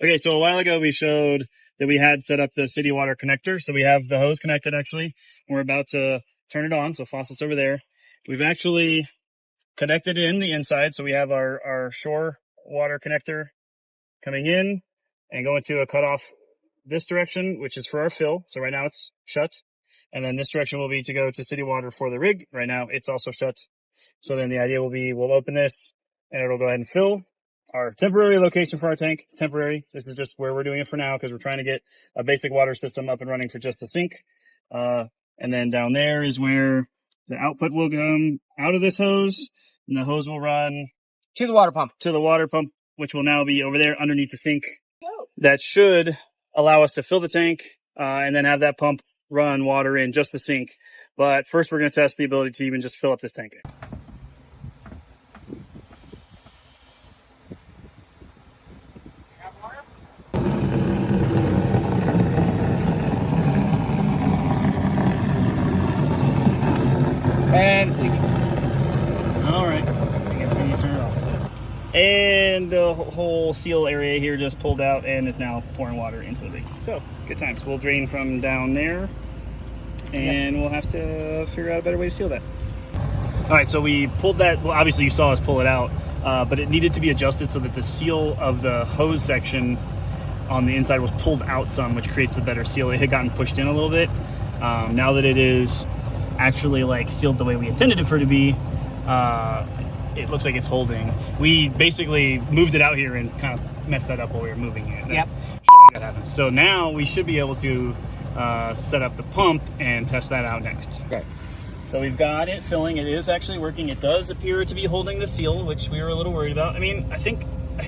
Okay, so a while ago we showed that we had set up the city water connector. So we have the hose connected actually. We're about to turn it on. So faucet's over there. We've actually connected it in the inside. So we have our shore water connector coming in and going to a cutoff this direction, which is for our fill. So right now it's shut. And then this direction will be to go to city water for the rig. Right now it's also shut. So then the idea will be we'll open this and it'll go ahead and fill. Our temporary location for our tank is temporary. This is just where we're doing it for now because we're trying to get a basic water system up and running for just the sink. And then down there is where the output will come out of this hose, and the hose will run to the water pump, which will now be over there underneath the sink. That should allow us to fill the tank and then have that pump run water in just the sink. But first we're going to test the ability to even just fill up this tank. And sleeping. All right. I guess we need to turn it off. And the whole seal area here just pulled out and is now pouring water into the rig. So, good times. We'll drain from down there and we'll have to figure out a better way to seal that. All right, so we pulled that. Well, obviously you saw us pull it out, but it needed to be adjusted so that the seal of the hose section on the inside was pulled out some, which creates the better seal. It had gotten pushed in a little bit. Now that it is actually like sealed the way we intended it for it to be, it looks like it's holding. We basically moved it out here and kind of messed that up while we were moving it. Yep. Shit like that happens. So now we should be able to set up the pump and test that out next. Okay. So we've got it filling. It is actually working. It does appear to be holding the seal, which we were a little worried about. I mean, I think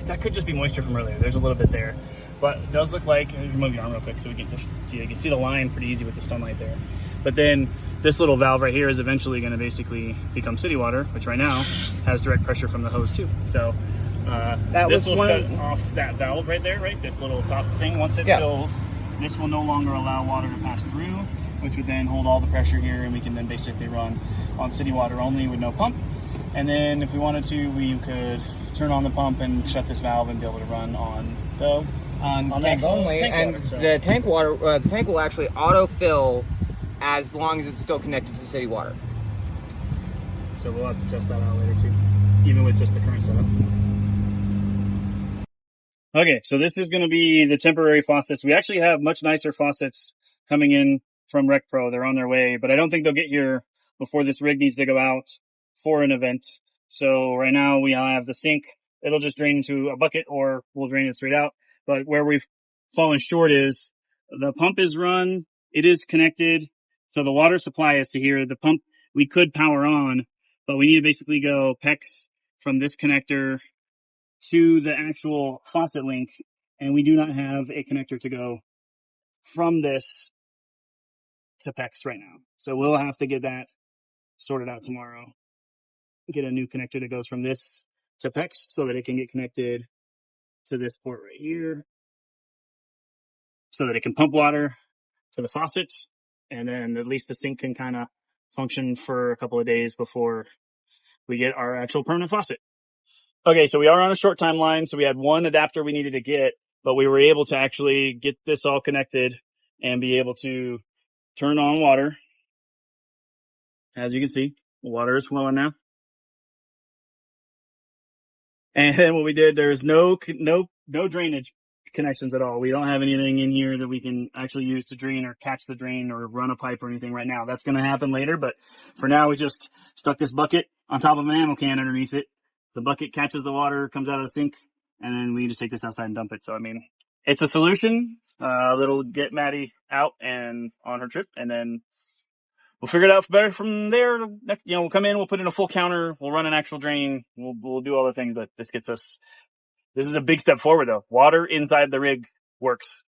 that could just be moisture from earlier. There's a little bit there, but it does look like, remove your arm real quick so we can see. You can see the line pretty easy with the sunlight there. But then this little valve right here is eventually going to basically become city water, which right now has direct pressure from the hose too. So this will shut off that valve right there, right? This little top thing. Once it fills, this will no longer allow water to pass through, which would then hold all the pressure here, and we can then basically run on city water only with no pump. And if we wanted to, we could turn on the pump and shut this valve and be able to run on tank only. Tank and water, so. the tank will actually autofill as long as it's still connected to city water. So we'll have to test that out later too, even with just the current setup. Okay, so this is going to be the temporary faucets. We actually have much nicer faucets coming in from Rec Pro. They're on their way, but I don't think they'll get here before this rig needs to go out for an event. So right now we have the sink. It'll just drain into a bucket or we'll drain it straight out. But where we've fallen short is the pump is run. It is connected. So the water supply is to here. The pump we could power on, but we need to basically go PEX from this connector to the actual faucet link. And we do not have a connector to go from this to PEX right now. So we'll have to get that sorted out tomorrow. Get a new connector that goes from this to PEX so that it can get connected to this port right here so that it can pump water to the faucets. And then at least the sink can kind of function for a couple of days before we get our actual permanent faucet. Okay, so we are on a short timeline. So we had one adapter we needed to get, but we were able to actually get this all connected and be able to turn on water. As you can see, water is flowing now. And then what we did, there's no drainage connections at all. We don't have anything in here that we can actually use to drain or catch the drain or run a pipe or anything right now. That's going to happen later, but for now we just stuck this bucket on top of an ammo can underneath it. The bucket catches the water, comes out of the sink, and then we just take this outside and dump it. So I mean, it's a solution that'll get Maddie out and on her trip, and then we'll figure it out better from there. We'll come in, we'll put in a full counter, we'll run an actual drain, we'll do all the things, but this is a big step forward though. Water inside the rig works.